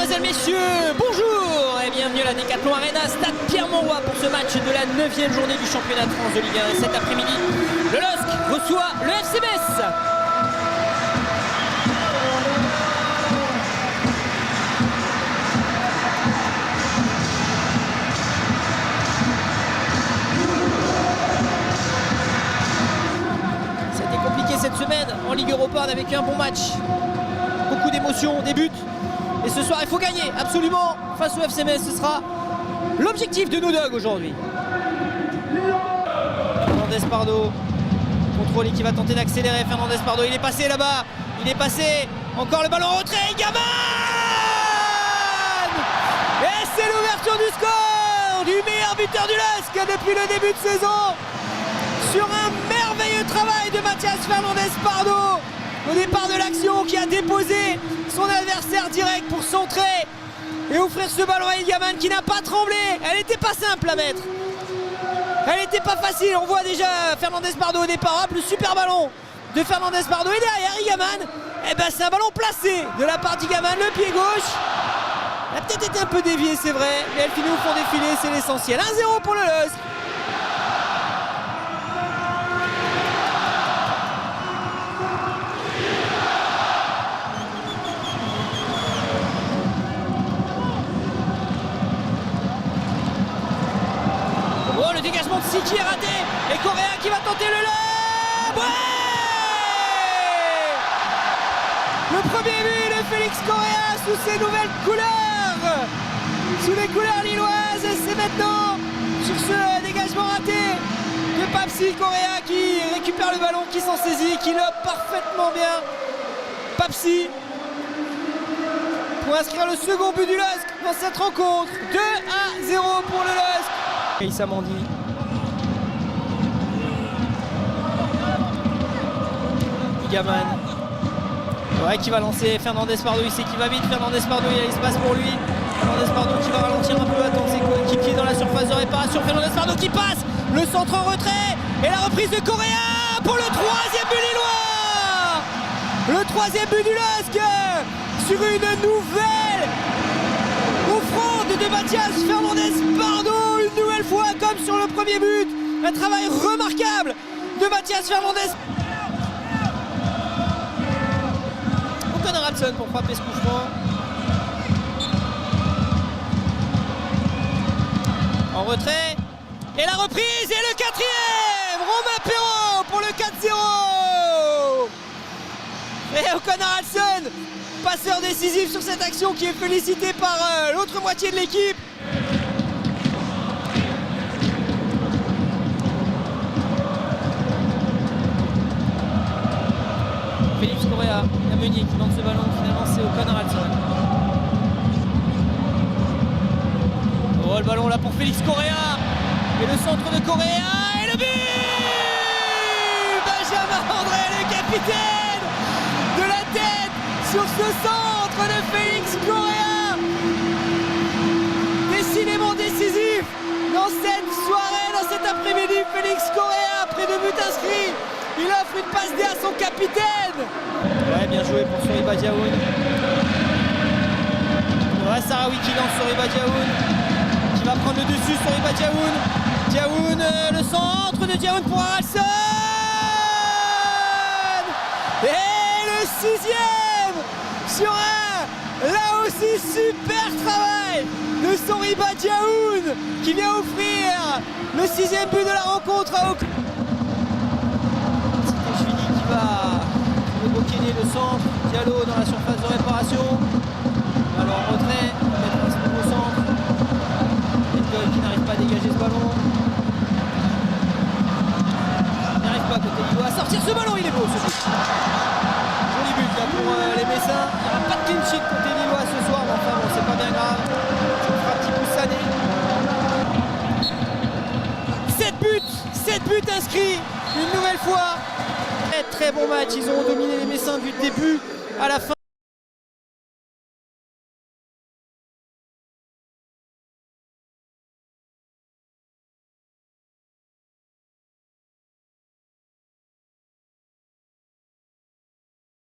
Mesdemoiselles, messieurs, bonjour et bienvenue à la Decathlon Arena, stade Pierre-Mauroy pour ce match de la 9e journée du championnat de France de Ligue 1. Cet après-midi, le LOSC reçoit le FC Metz. C'était compliqué cette semaine en Ligue Europa, on avait qu'un bon match. Beaucoup d'émotions, des buts. Et ce soir, il faut gagner, absolument, face au FC Metz. Ce sera l'objectif de nos dogs aujourd'hui. Fernandez Pardo, contrôle qui va tenter d'accélérer. Fernandez Pardo, il est passé là-bas. Il est passé, encore le ballon en retrait. Gaman! Et c'est l'ouverture du score du meilleur buteur du LOSC depuis le début de saison. Sur un merveilleux travail de Mathias Fernandez Pardo. Au départ de l'action, qui a déposé son adversaire direct pour centrer et offrir ce ballon à Ilgaman qui n'a pas tremblé. Elle n'était pas simple à mettre. Elle n'était pas facile. On voit déjà Fernandez Pardo au départ. Hop, le super ballon de Fernandez Pardo. Et derrière Ilgaman, eh ben, c'est un ballon placé de la part d'Ilgaman, le pied gauche. Elle a peut-être été un peu déviée, c'est vrai, mais elle finit au fond des filets, c'est l'essentiel. 1-0 pour le LOSC. Oh, le dégagement de Siki est raté. Et Correa qui va tenter le lob. Ouais, le premier but de Félix Correa sous ses nouvelles couleurs. Sous les couleurs lilloises. C'est maintenant sur ce dégagement raté de Papsi. Correa qui récupère le ballon, qui s'en saisit, qui lobe parfaitement bien. Papsi pour inscrire le second but du LOSC dans cette rencontre. 2-0 pour le LOSC. Issa Mandi. Ilgaman. Ouais, qui va lancer Fernandez Pardo, il sait qu'il va vite. Fernandez Pardo, il y a l'espace pour lui. Fernandez Pardo qui va ralentir un peu, attendre ses coéquipiers dans la surface de réparation. Fernandez Pardo qui passe, le centre en retrait et la reprise de Correa pour le troisième but lillois. Le troisième but du LOSC sur une nouvelle offrande de Mathias Fernandez Pardo. Une nouvelle fois, comme sur le premier but, un travail remarquable de Mathias Fernandez. O'Connor Hudson pour frapper ce coup franc. En retrait. Et la reprise et le quatrième. Romain Perrault pour le 4-0. Et O'Connor Hudson, passeur décisif sur cette action, qui est félicité par l'autre moitié de l'équipe. Félix Correa, la Meunier qui lance ce ballon, finalement c'est O'Connor Hudson. Oh, le ballon là pour Félix Correa. Et le centre de Correa et le but. Benjamin André, le capitaine, de la tête sur ce centre de Félix Correa. Décidément décisif dans cette soirée, dans cet après-midi. Félix Correa, après 2 buts inscrits, il offre une passe D à son capitaine. Ouais, bien joué pour Soriba Diaoun. Ouais, Sarawi qui lance Soriba Diaoun, qui va prendre le dessus. Soriba Diaoun. Diaoun, le centre de Diaoun pour Haraldsson. Et le 6e sur un, là aussi, super travail de Soriba Diaoun, qui vient offrir le 6e but de la rencontre à Oak. Le Bokene, le centre, Diallo dans la surface de réparation. Alors en retrait, mettre un au centre. Edgoy qui n'arrive pas à dégager ce ballon. Il n'arrive pas côté Lillois à sortir ce ballon, il est beau ce but. Joli but là pour les Messins. Il n'y aura pas de clean sheet côté Lillois ce soir, mais enfin bon, c'est pas bien grave. Ça fera un petit coup sané. 7 buts inscrits une nouvelle fois. Très bon match, ils ont dominé les Messins du début à la fin.